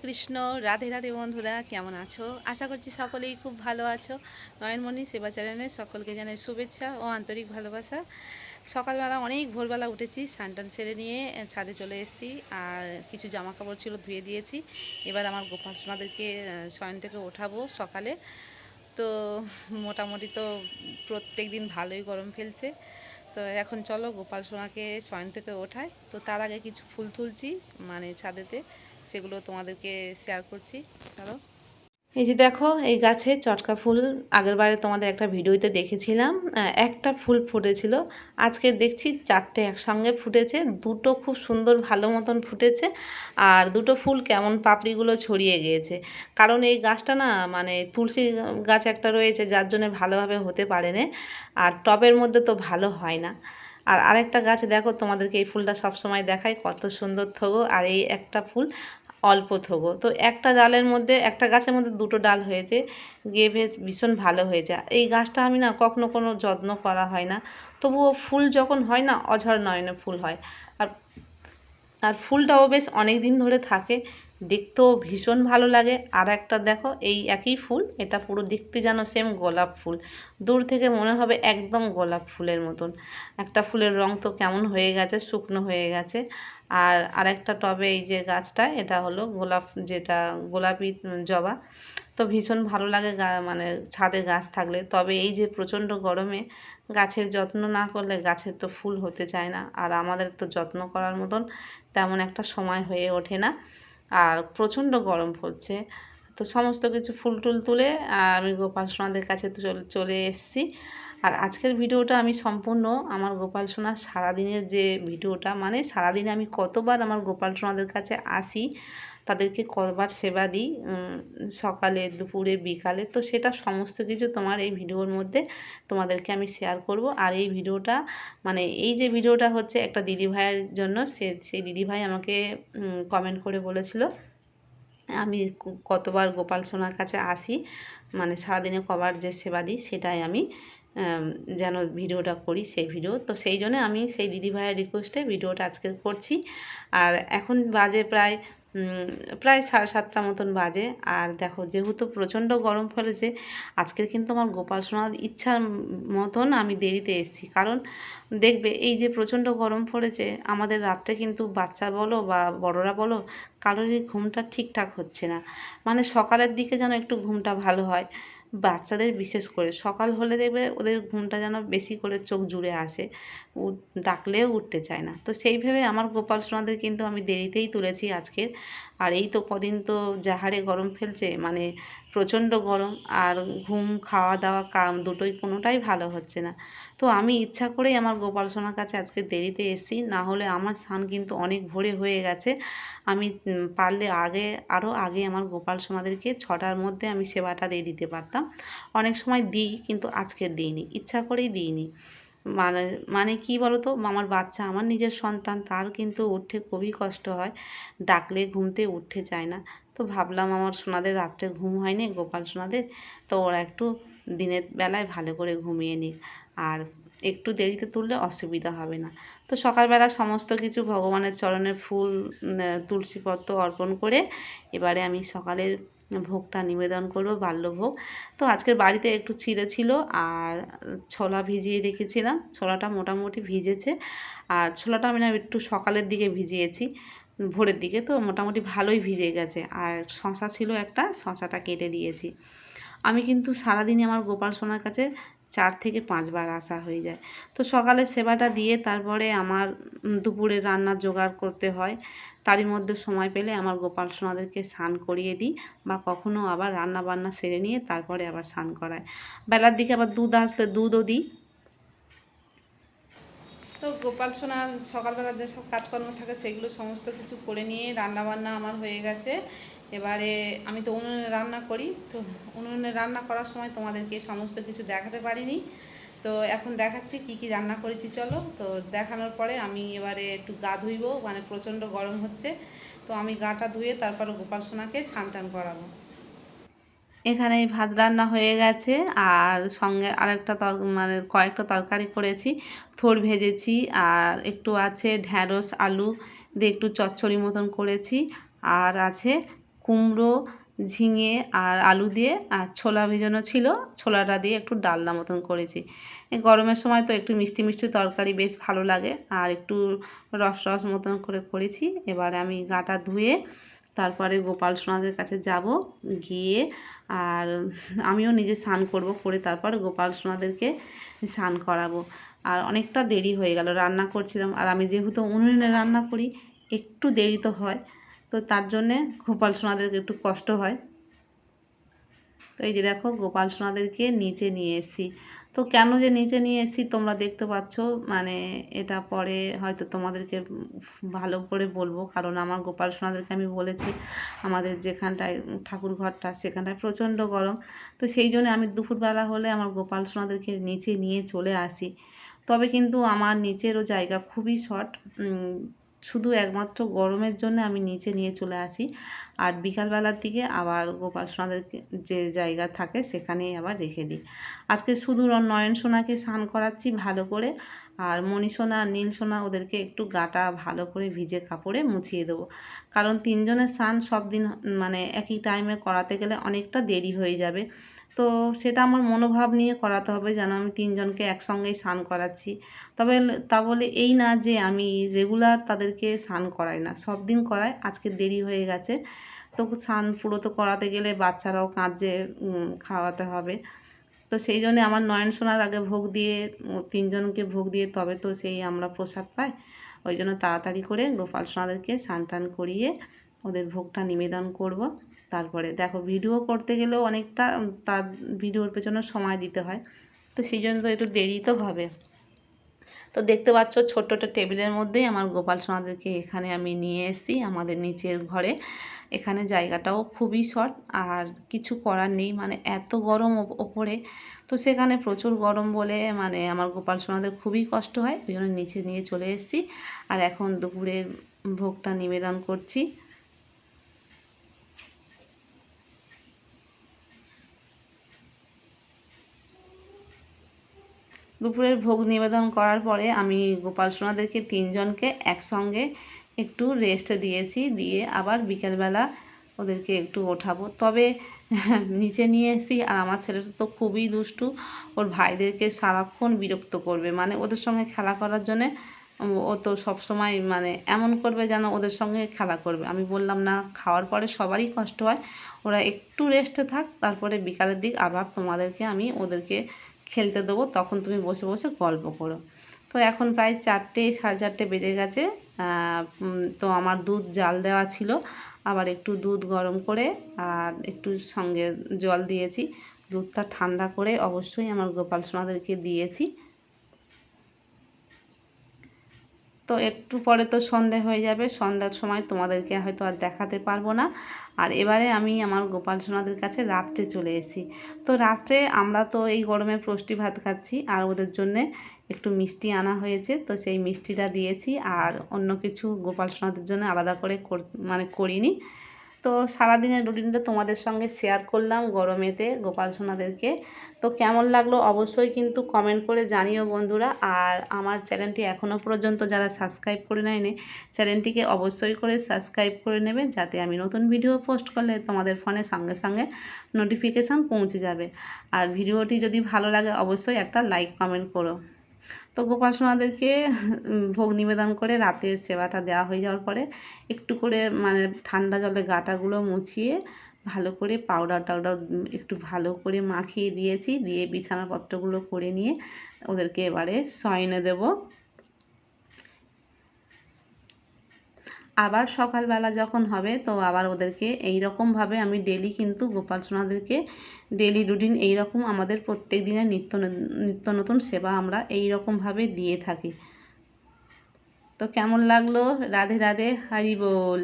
কৃষ্ণ, রাধে রাধে বন্ধুরা, কেমন আছো? আশা করছি সকলেই খুব ভালো আছো। নয়নমণি সেবা চ্যানেলে সকলকে জানাই শুভেচ্ছা ও আন্তরিক ভালোবাসা। সকালবেলা অনেক ভোরবেলা উঠেছি, স্নান সেরে নিয়ে ছাদে চলে এসেছি। আর কিছু জামা কাপড় ছিল, ধুয়ে দিয়েছি। এবার আমার গোপাল সোনাদেরকে শয়ন থেকে ওঠাবো সকালে। তো মোটামুটি তো প্রত্যেক দিন ভালোই গরম ফেলছে। তো এখন চলো গোপাল সোনাকে শয়ন থেকে ওঠায়। তো তার আগে কিছু ফুল তুলছি মানে ছাদেতে, সেগুলো তোমাদেরকে শেয়ার করছি। চলো। এই যে দেখো, এই গাছে চটকা ফুল আগের বারে তোমাদের একটা ভিডিওতে দেখেছিলাম, একটা ফুল ফুটেছিল। আজকে দেখছি চারটে একসঙ্গে ফুটেছে, দুটো খুব সুন্দর ভালো মতন ফুটেছে, আর দুটো ফুল কেমন পাপড়িগুলো ছড়িয়ে গিয়েছে। কারণ এই গাছটা না মানে তুলসী গাছ একটা রয়েছে, যার জন্য ভালোভাবে হতে পারে না, আর টবের মধ্যে তো ভালো হয় না। আর আরেকটা গাছ দেখো, তোমাদেরকে এই ফুলটা সবসময় দেখাই, কত সুন্দর থগো, আর এই একটা ফুল অল্প থগো। তো একটা ডালের মধ্যে, একটা গাছের মধ্যে দুটো ডাল হয়েছে, গিয়ে বেশ ভীষণ ভালো হয়েছে। এই গাছটা আমি না কখনো কোনো যত্ন করা হয় না, তবুও ফুল যখন হয় না অঝর নয়নে ফুল হয়। আর আর ফুলটাও বেশ অনেক দিন ধরে থাকে, দেখতেও ভীষণ ভালো লাগে। আর একটা দেখো, এই একই ফুল, এটা পুরো দেখতে যেন সেম গোলাপ ফুল, দূর থেকে মনে হবে একদম গোলাপ ফুলের মতন। একটা ফুলের রং তো কেমন হয়ে গেছে, শুকনো হয়ে গেছে। আর আরেকটা টবে এই যে গাছটা, এটা হলো গোলাপ, যেটা গোলাপি জবা। তো ভীষণ ভালো লাগে মানে ছাদে গাছ থাকলে। তবে এই যে প্রচণ্ড গরমে গাছের যত্ন না করলে গাছের তো ফুল হতে চায় না, আর আমাদের তো যত্ন করার মতন তেমন একটা সময় হয়ে ওঠে না, আর প্রচণ্ড গরম পড়ছে। তো সমস্ত কিছু ফুল টুল তুলে আমি গোপাল সোনাদের কাছে তো চলে এসেছি। আর আজকের ভিডিওটা আমি সম্পূর্ণ আমার গোপাল সোনার সারাদিনের যে ভিডিওটা, মানে সারাদিনে আমি কতবার আমার গোপাল সোনাদের কাছে আসি, তাদেরকে কতবার সেবা দিই, সকালে দুপুরে বিকালে, তো সেটা সমস্ত কিছু তোমার এই ভিডিওর মধ্যে তোমাদেরকে আমি শেয়ার করব। আর এই ভিডিওটা মানে এই যে ভিডিওটা হচ্ছে একটা দিদিভাইয়ের জন্য, সেই দিদিভাই আমাকে কমেন্ট করে বলেছিল আমি কতবার গোপাল সোনার কাছে আসি, মানে সারাদিনে কবার যে সেবা দিই, সেটাই আমি যেন ভিডিওটা করি, সেই ভিডিও। তো সেই জন্য আমি সেই দিদিভাইয়ের রিকোয়েস্টে ভিডিওটা আজকে করছি। আর এখন বাজে প্রায় 7:30 মতন বাজে। আর দেখো, যেহেতু প্রচণ্ড গরম ফেলেছে, আজকের কিন্তু আমার গোপাল সোনার ইচ্ছার মতন আমি দেরিতে এসেছি। কারণ দেখবে, এই যে প্রচণ্ড গরম পড়েছে, আমাদের রাত্রে কিন্তু বাচ্চা বলো বা বড়রা বলো, কারোরই ঘুমটা ঠিকঠাক হচ্ছে না। মানে সকালের দিকে যেন একটু ঘুমটা ভালো হয়, বাচ্চাদের বিশেষ করে সকাল হলে দেখবে ওদের ঘুমটা যেন বেশি করে চোখ জুড়ে আসে, ডাকলেও উঠতে চায় না। তো সেই ভেবে আমার গোপাল সোনাদের কিন্তু আমি দেরিতেই তুলেছি আজকের। আর এই তো কদিন তো যাহারে গরম ফেলছে, মানে প্রচণ্ড গরম, আর ঘুম খাওয়া দাওয়া কাম দুটোই কোনোটাই ভালো হচ্ছে না। তো আমি ইচ্ছা করেই আমার গোপাল সোনার কাছে আজকে দেরিতে এসেছি, না হলে আমার স্নান কিন্তু অনেক ভোরে হয়ে গেছে। আমি পারলে আরও আগে আমার গোপাল সোনাদেরকে 6টার মধ্যে আমি সেবাটা দিয়ে দিতে পারতাম। অনেক সময় দিই, কিন্তু আজকে দিইনি, ইচ্ছা করেই দিইনি। মানে মানে কী বলো তো, আমার বাচ্চা, আমার নিজের সন্তান, তার কিন্তু উঠতে খুবই কষ্ট হয়, ডাকলে ঘুমতে উঠতে চায় না। তো ভাবলাম আমার সোনাদের রাত্রে ঘুম হয়নি, গোপাল সোনাদের, তো ওরা একটু দিনের বেলায় ভালো করে ঘুমিয়ে নিক, আর একটু দেরিতে তুললে অসুবিধা হবে না। তো সকালবেলা সমস্ত কিছু ভগবানের চরণে ফুল, তুলসীপত্র অর্পণ করে এবারে আমি সকালের ভোগটা নিবেদন করবো, বাল্যভোগ। তো আজকের বাড়িতে একটু চিড়ে ছিল, আর ছোলা ভিজিয়ে রেখেছিলাম, ছোলাটা মোটামুটি ভিজেছে। আর ছোলাটা আমি না একটু সকালের দিকে ভিজিয়েছি, ভোরের দিকে, তো মোটামুটি ভালোই ভিজে গেছে। আর শশা ছিল একটা, শশাটা কেটে দিয়েছি। আমি কিন্তু সারাদিনে আমার গোপাল সোনার কাছে 4 থেকে 5 বার আসা হয়ে যায়। তো সকালের সেবাটা দিয়ে তারপরে আমার দুপুরে রান্নার জোগাড় করতে হয়। তারই মধ্যে সময় পেলে আমার গোপাল সোনাদেরকে স্নান করিয়ে দিই, বা কখনও আবার রান্না বান্না সেরে নিয়ে তারপরে আবার স্নান করাই। বেলার দিকে আবার দুধ আসলে দুধও দিই। তো গোপাল সোনার সকালবেলা যেসব কাজকর্ম থাকে সেগুলো সমস্ত কিছু করে নিয়ে রান্নাবান্না আমার হয়ে গেছে। এবারে আমি তো উনুনে রান্না করি, তো উনুনে রান্না করার সময় তোমাদেরকে সমস্ত কিছু দেখাতে পারিনি। তো এখন দেখাচ্ছি কি কি রান্না করেছি, চলো। তো দেখানোর পরে আমি এবারে একটু গা ধুইব, মানে প্রচণ্ড গরম হচ্ছে, তো আমি গাটা ধুয়ে তারপরে গোপাল সোনাকে স্নান টান করাবো। এখানে ভাত রান্না হয়ে গেছে, আর সঙ্গে আরেকটা মানে কয়েকটা তরকারি করেছি, থোড় ভেজেছি, আর একটু আছে ঢ্যাঁড়স আলু দিয়ে একটু চচ্চড়ি মতন করেছি, আর আছে কুমড়ো, ঝিঙে আর আলু দিয়ে, আর ছোলা ভেজানো ছিল, ছোলাটা দিয়ে একটু ডালনা মতন করেছি। এই গরমের সময় তো একটু মিষ্টি মিষ্টি তরকারি বেশ ভালো লাগে, আর একটু রস রস মতন করে করেছি। এবারে আমি গাটা ধুয়ে তারপরে গোপাল সোনাদের কাছে যাব, গিয়ে আর আমিও নিজে স্নান করব, করে তারপর গোপাল সোনাদেরকে স্নান করাবো। আর অনেকটা দেরি হয়ে গেল, রান্না করছিলাম, আর আমি যেহেতু উনুনে রান্না করি একটু দেরি তো হয়, তো তার জন্যে গোপাল সোনাদেরকে একটু কষ্ট হয়। তো এই যে দেখো গোপাল সোনাদেরকে নিচে নিয়ে এসেছি। তো কেন যে নিচে নিয়ে এসেছি তোমরা দেখতে পাচ্ছ, মানে এটা পরে হয়তো তোমাদেরকে ভালো করে বলবো, কারণ আমার গোপাল সোনাদেরকে আমি বলেছি আমাদের যেখানটায় ঠাকুর ঘরটা সেখানটায় প্রচণ্ড গরম, তো সেই জন্য আমি দুপুরবেলা হলে আমার গোপাল সোনাদেরকে নিচে নিয়ে চলে আসি। তবে কিন্তু আমার নিচেরও জায়গা খুবই শর্ট, শুধু একমাত্র গরমের জন্য আমি নিচে নিয়ে চলে আসি, আর বিকালবেলার দিকে আবার গোপাল সোনাদেরকে যে জায়গা থাকে সেখানেই আবার রেখে দিই। আজকে শুধু নয়ন সোনাকে স্নান করাচ্ছি ভালো করে, আর মণি সোনা, নীল সোনা ওদেরকে একটু গাটা ভালো করে ভিজে কাপড়ে মুছিয়ে দেবো, কারণ তিনজনের স্নান সব দিন মানে একই টাইমে করাতে গেলে অনেকটা দেরি হয়ে যাবে। তো সেটা আমার মনোভাব নিয়ে করাতে হবে, যেন আমি তিনজনকে একসঙ্গেই স্নান করাচ্ছি। তবে তা বলে এই না যে আমি রেগুলার তাদেরকে স্নান করাই না, সব দিন করাই, আজকে দেরি হয়ে গেছে, তো স্নান পুরো তো করাতে গেলে বাচ্চারাও কাঁদছে, খাওয়াতে হবে। তো সেই জন্যে আমার নয়ন সোনার আগে ভোগ দিয়ে, তিনজনকে ভোগ দিয়ে তবে তো সেই আমরা প্রসাদ পাই। ওই জন্য তাড়াতাড়ি করে গোপাল সোনাদেরকে স্নান টান করিয়ে ওদের ভোগটা নিবেদন করব। তারপরে দেখো ভিডিও করতে গেলেও অনেকটা তার ভিডিওর পেছনে সময় দিতে হয়, তো সেই জন্য তো একটু দেরি তো হবে। তো দেখতে পাচ্ছ ছোট্ট একটা টেবিলের মধ্যেই আমার গোপাল সোনাদেরকে এখানে আমি নিয়ে এসেছি আমাদের নিচের ঘরে। এখানে জায়গাটাও খুবই শর্ট, আর কিছু করার নেই, মানে এত গরম ওপরে, তো সেখানে প্রচুর গরম বলে মানে আমার গোপাল সোনাদের খুবই কষ্ট হয়, ওই জন্য নিচে নিয়ে চলে এসেছি। আর এখন দুপুরের ভোগটা নিবেদন করছি। দুপুরের ভোগ নিবেদন করার পরে আমি গোপাল সোনাদেরকে তিনজনকে একসঙ্গে একটু রেস্ট দিয়েছি, দিয়ে আবার বিকেলবেলা ওদেরকে একটু ওঠাবো। তবে নিচে নিয়ে এসেছি, আর আমার ছেলেটা তো খুবই দুষ্টু, ওর ভাইদেরকে সারাক্ষণ বিরক্ত করবে, মানে ওদের সঙ্গে খেলা করার জন্যে ও তো সবসময় মানে এমন করবে যেন ওদের সঙ্গে খেলা করবে। আমি বললাম না, খাওয়ার পরে সবারই কষ্ট হয়, ওরা একটু রেস্টে থাক, তারপরে বিকালের দিক আবার তোমাদেরকে আমি ওদেরকে খেলতে দেবো, তখন তুমি বসে বসে গল্প করো। তো এখন প্রায় 4টে, 4:30 বেজে গেছে। তো আমার দুধ জাল দেওয়া ছিল, আবার একটু দুধ গরম করে আর একটু সঙ্গে জল দিয়েছি, দুধটা ঠান্ডা করে অবশ্যই আমার গোপাল সোনাদেরকে দিয়েছি। তো একটু পরে তো সন্ধে হয়ে যাবে, সন্ধ্যার সময় তোমাদেরকে হয়তো আর দেখাতে পারবো না। আর এবারে আমি আমার গোপাল সোনাদের কাছে রাত্রে চলে এসেছি। তো রাত্রে আমরা তো এই গরমে প্রষ্টি ভাত খাচ্ছি, আর ওদের জন্যে একটু মিষ্টি আনা হয়েছে, তো সেই মিষ্টিটা দিয়েছি, আর অন্য কিছু গোপাল সোনাদের জন্য আলাদা করে মানে করিনি। তো সারাদিনের রুটিনটা তোমাদের সঙ্গে শেয়ার করলাম গরমেতে গোপাল সোনাদেরকে। তো কেমন লাগলো অবশ্যই কিন্তু কমেন্ট করে জানিও বন্ধুরা। আর আমার চ্যানেলটি এখনও পর্যন্ত যারা সাবস্ক্রাইব করে নেয়নি, চ্যানেলটিকে অবশ্যই করে সাবস্ক্রাইব করে নেবে, যাতে আমি নতুন ভিডিও পোস্ট করলে তোমাদের ফোনে সঙ্গে সঙ্গে নোটিফিকেশান পৌঁছে যাবে। আর ভিডিওটি যদি ভালো লাগে অবশ্যই একটা লাইক কমেন্ট করো। তো গোপাল সোনাদেরকে ভোগ নিবেদন করে রাতের সেবাটা দেওয়া হয়ে যাওয়ার পরে একটু করে মানে ঠান্ডা জলে গাটাগুলো মুছিয়ে ভালো করে পাউডার টাউডার একটু ভালো করে মাখিয়ে দিয়েছি, দিয়ে বিছানাপত্রগুলো করে নিয়ে ওদেরকে এবারে শয়নে দেব। আবার সকালবেলা যখন হবে তো আবার ওদেরকে এই রকমভাবে আমি ডেলি কিন্তু গোপাল সোনাদেরকে ডেলি রুটিন এই রকম আমাদের প্রত্যেক দিনের নিত্য নতুন সেবা আমরা এই রকমভাবে দিয়ে থাকি। তো কেমন লাগলো? রাধে রাধে, হরি বল।